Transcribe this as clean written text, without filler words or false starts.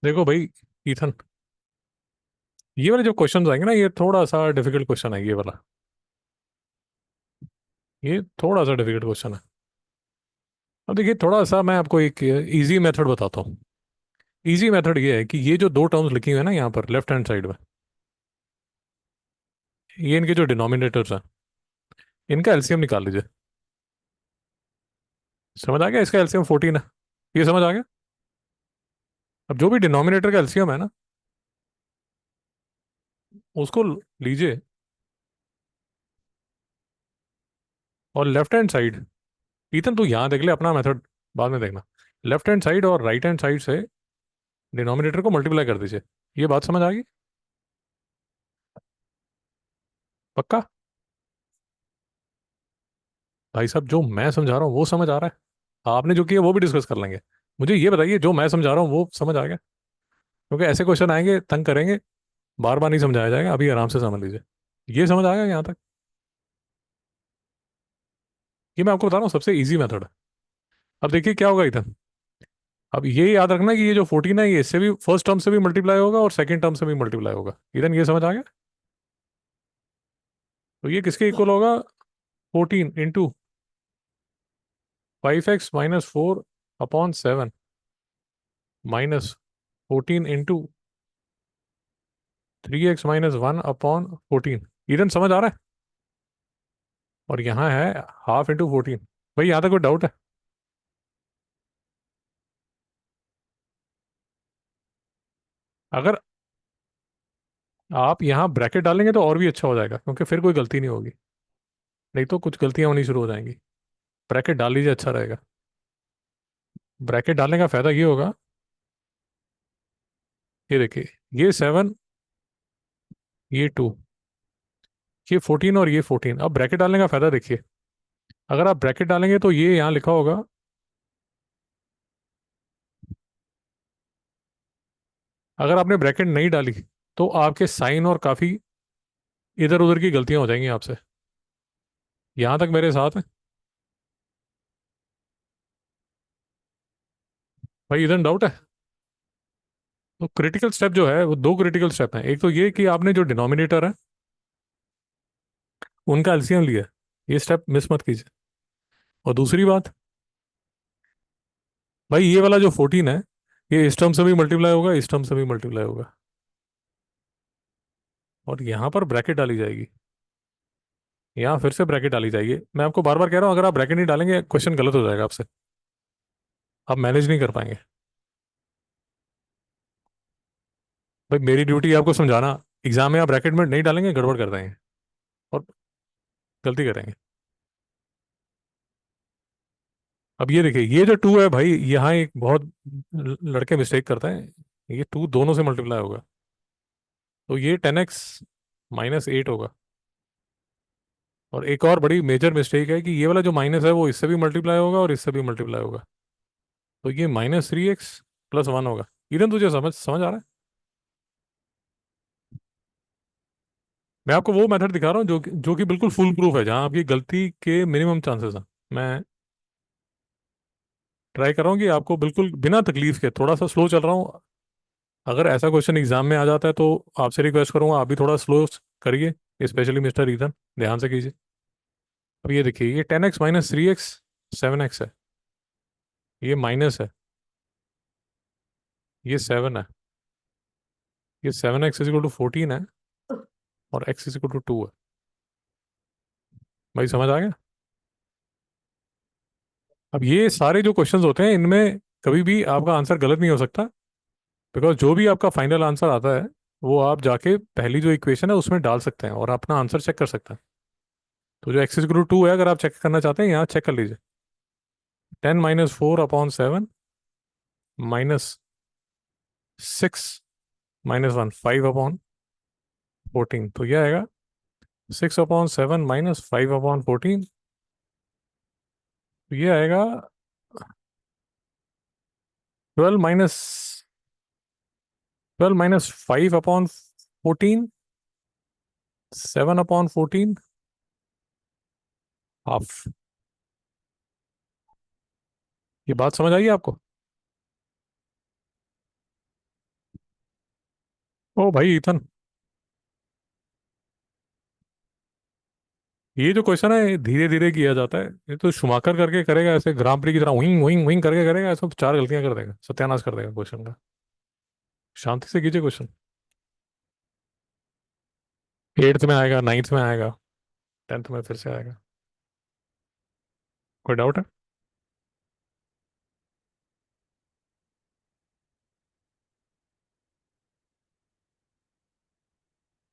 देखो भाई, ईथन, ये वाले जो क्वेश्चन आएंगे ना, ये थोड़ा सा डिफिकल्ट क्वेश्चन है ये वाला। ये थोड़ा सा डिफिकल्ट क्वेश्चन है। अब देखिए, थोड़ा सा मैं आपको एक इजी मेथड बताता हूँ। इजी मेथड ये है कि ये जो दो टर्म्स लिखी हुई है ना यहाँ पर लेफ्ट हैंड साइड में, ये इनके जो डिनोमिनेटर्स हैं, इनका एलसीएम निकाल लीजिए। समझ आ गया? इसका एलसीएम 14 है। ये समझ आ गया? अब जो भी डिनोमिनेटर का एलसीएम है ना, उसको लीजिए, और लेफ्ट हैंड साइड, ईथन तू यहाँ देख ले, अपना मेथड बाद में देखना। लेफ्ट हैंड साइड और राइट हैंड साइड से डिनोमिनेटर को मल्टीप्लाई कर दीजिए। ये बात समझ आ गई? पक्का? भाई साहब, जो मैं समझा रहा हूँ वो समझ आ रहा है? आपने जो किया वो भी डिस्कस कर लेंगे। मुझे ये बताइए, जो मैं समझा रहा हूँ वो समझ आ गया? क्योंकि ऐसे क्वेश्चन आएंगे, तंग करेंगे, बार बार नहीं समझाया जाएगा। अभी आराम से समझ लीजिए। ये समझ आ गया यहाँ तक? ये मैं आपको बता रहा हूँ, सबसे इजी मेथड है। अब देखिए क्या होगा इधर। अब ये याद रखना कि ये जो 14 है, ये इससे भी फर्स्ट टर्म से भी मल्टीप्लाई होगा और सेकंड टर्म से भी मल्टीप्लाई होगा। इधर ये समझ आ गया? तो ये किसके इक्वल होगा? 14 into 5x - 4 upon 7 -14 into 3x - 1 upon 14। इधर समझ आ रहा है? और यहाँ है हाफ इंटू 14। भाई यहाँ तक कोई डाउट है? अगर आप यहाँ ब्रैकेट डालेंगे तो और भी अच्छा हो जाएगा, क्योंकि फिर कोई गलती नहीं होगी। नहीं तो कुछ गलतियां होनी शुरू हो जाएंगी। ब्रैकेट डाल लीजिए, अच्छा रहेगा। ब्रैकेट डालने का फायदा ये होगा, ये देखिए, ये 7, ये 2, ये 14 और ये 14। अब ब्रैकेट डालने का फायदा देखिए, अगर आप ब्रैकेट डालेंगे तो ये यहाँ लिखा होगा। अगर आपने ब्रैकेट नहीं डाली तो आपके साइन और काफ़ी इधर उधर की गलतियां हो जाएंगी आपसे। यहाँ तक मेरे साथ है? भाई इधर डाउट है? तो क्रिटिकल स्टेप जो है वो दो क्रिटिकल स्टेप हैं। एक तो ये कि आपने जो डिनोमिनेटर है उनका एलसीएम लिया, ये स्टेप मिस मत कीजिए। और दूसरी बात, भाई ये वाला जो 14 है, ये इस टर्म से भी मल्टीप्लाई होगा, इस टर्म से भी मल्टीप्लाई होगा, और यहाँ पर ब्रैकेट डाली जाएगी। यहाँ फिर से ब्रैकेट डाली जाएगी। मैं आपको बार बार कह रहा हूँ, अगर आप ब्रैकेट नहीं डालेंगे क्वेश्चन गलत हो जाएगा आपसे। आप मैनेज नहीं कर पाएंगे। भाई मेरी ड्यूटी है आपको समझाना। एग्जाम में आप ब्रैकेट में नहीं डालेंगे, गड़बड़ कर देंगे और गलती करेंगे। अब ये देखिए, ये जो 2 है भाई, यहाँ एक बहुत लड़के मिस्टेक करते हैं। ये 2 दोनों से मल्टीप्लाई होगा, तो ये 10x - 8 होगा। और एक और बड़ी मेजर मिस्टेक है कि ये वाला जो माइनस है वो इससे भी मल्टीप्लाई होगा और इससे भी मल्टीप्लाई होगा। तो ये -3x + 1 होगा। इधर तुझे समझ समझ आ रहा है? मैं आपको वो मेथड दिखा रहा हूँ जो कि बिल्कुल फुल प्रूफ है, जहाँ आपकी गलती के मिनिमम चांसेस हैं। मैं ट्राई कर रहा हूँ कि आपको बिल्कुल बिना तकलीफ के, थोड़ा सा स्लो चल रहा हूँ। अगर ऐसा क्वेश्चन एग्जाम में आ जाता है तो आपसे रिक्वेस्ट करूंगा, आप भी थोड़ा स्लो करिए, स्पेशली मिस्टर ईदन, ध्यान से कीजिए। अब ये देखिए, ये 10x - 3x 7x है, ये माइनस है, ये 7 है, ये 7x = 14 है, और x = 2 है। भाई समझ आ गया? अब ये सारे जो क्वेश्चंस होते हैं, इनमें कभी भी आपका आंसर गलत नहीं हो सकता, बिकॉज जो भी आपका फाइनल आंसर आता है वो आप जाके पहली जो इक्वेशन है उसमें डाल सकते हैं और अपना आंसर चेक कर सकते हैं। तो जो x = 2 है, अगर आप चेक करना चाहते हैं, यहाँ चेक कर लीजिए। 10 - 4 अपॉन 7 -6 - 1 5/14। तो यह आएगा 6/7 -5/14। तो ये आएगा 12 - 5/14, 7/14, हाफ। ये बात समझ आई आपको? ओ भाई इथन, ये जो क्वेश्चन है धीरे धीरे किया जाता है, ये तो शुमाकर करके करेगा ऐसे ग्रां प्री की तरह विंग विंग विंग करके करेगा, ऐसा तो चार गलतियां कर देगा, सत्यानाश कर देगा क्वेश्चन का। शांति से कीजिए क्वेश्चन। एट्थ में आएगा, नाइन्थ में आएगा, टेंथ में फिर से आएगा। कोई डाउट है?